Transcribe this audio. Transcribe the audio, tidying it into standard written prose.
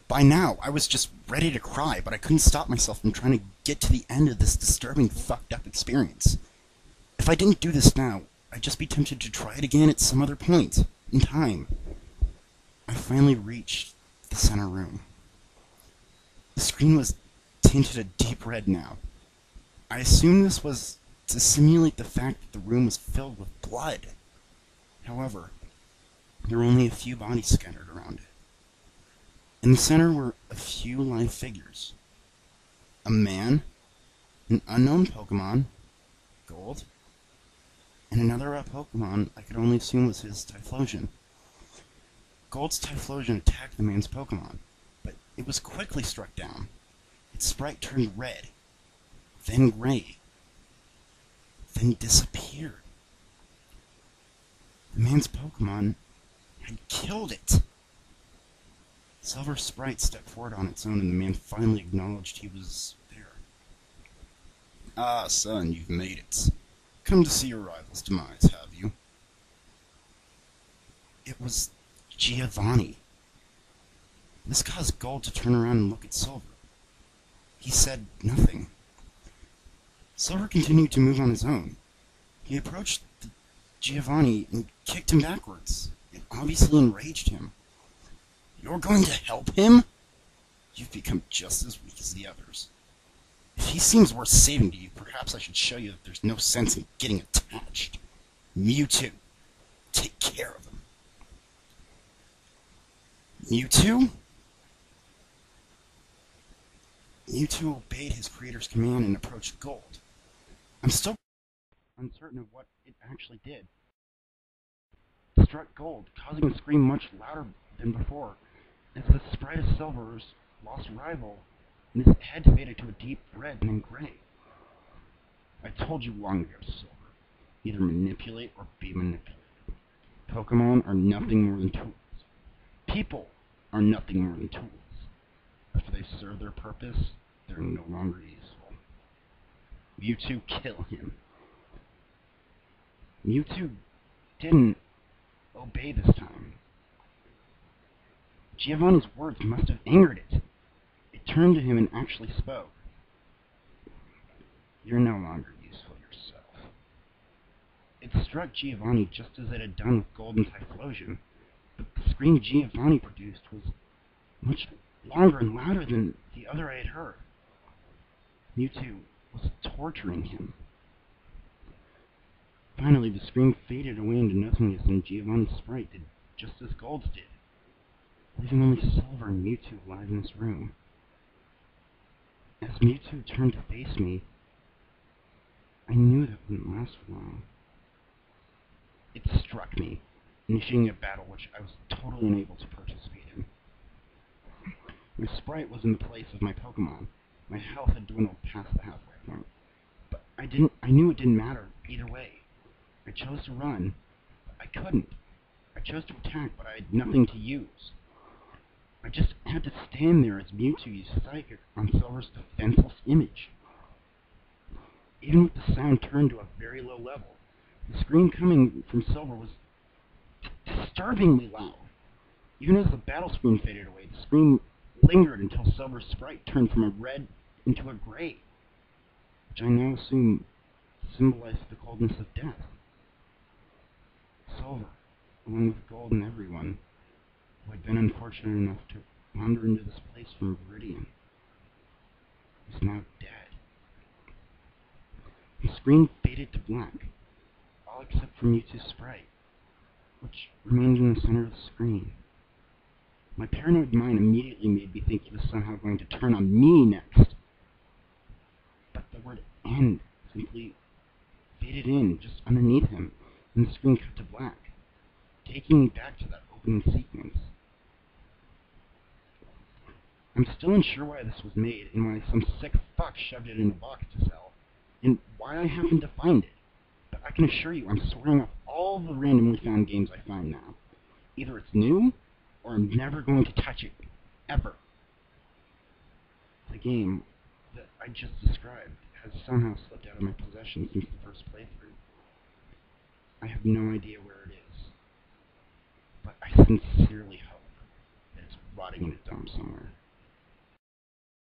By now, I was just ready to cry, but I couldn't stop myself from trying to get to the end of this disturbing, fucked up experience. If I didn't do this now, I'd just be tempted to try it again at some other point in time. I finally reached the center room. The screen was tinted a deep red now. I assumed this was to simulate the fact that the room was filled with blood. However, there were only a few bodies scattered around it. In the center were a few live figures. A man, an unknown Pokemon, Gold, and another Pokemon I could only assume was his Typhlosion. Gold's Typhlosion attacked the man's Pokemon, but it was quickly struck down. Its sprite turned red, then gray, then disappeared. The man's Pokemon had killed it. Silver's sprite stepped forward on its own, and the man finally acknowledged he was there. Ah, son, you've made it. Come to see your rival's demise, have you? It was Giovanni. This caused Gold to turn around and look at Silver. He said nothing. Silver continued to move on his own. He approached Giovanni and kicked him backwards. It obviously enraged him. You're going to help him? You've become just as weak as the others. If he seems worth saving to you, perhaps I should show you that there's no sense in getting attached. Mewtwo, take care of him. Mewtwo? Mewtwo obeyed his creator's command and approached Gold. I'm still uncertain of what it actually did. It struck Gold, causing him to scream much louder than before, as the sprite of Silver's lost rival, and his head faded to a deep red and then gray. I told you long ago, Silver, either manipulate or be manipulated. Pokemon are nothing more than tools. People are nothing more than tools. After they serve their purpose, they're no longer useful. Mewtwo, kill him. Mewtwo didn't obey this time. Giovanni's words must have angered it. It turned to him and actually spoke. You're no longer useful yourself. It struck Giovanni just as it had done with Gold and Typhlosion, but the scream Giovanni produced was much longer and louder than the other I had heard. Mewtwo was torturing him. Finally, the scream faded away into nothingness, and Giovanni's sprite did just as Gold's did, leaving only Silver and Mewtwo alive in this room. As Mewtwo turned to face me, I knew that wouldn't last for long. It struck me, initiating a battle which I was totally unable to participate in. My sprite was in the place of my Pokemon. My health had dwindled past the halfway point, but I knew it didn't matter either way. I chose to run, but I couldn't. I chose to attack, but I had nothing to use. I just had to stand there as Mewtwo used Psychic on Silver's defenseless image. Even with the sound turned to a very low level, the scream coming from Silver was disturbingly loud. Even as the battle screen faded away, the scream lingered until Silver's sprite turned from a red into a gray, which I now assume symbolized the coldness of death. Silver, along with Gold and everyone who had been unfortunate enough to wander into this place from Viridian, was now dead. The screen faded to black, all except for Mewtwo's sprite, which remained in the center of the screen. My paranoid mind immediately made me think he was somehow going to turn on me next. But the word end simply faded in just underneath him, and the screen cut to black, taking me back to that opening sequence. I'm still unsure why this was made, and why some sick fuck shoved it in a box to sell, and why I happened to find it. But I can assure you I'm swearing off all the randomly found games I find now. Either it's new, or I'm never going to touch it, ever. The game that I just described has somehow slipped out of my possession since the first playthrough. I have no idea where it is, but I sincerely hope that it's rotting in a dump somewhere.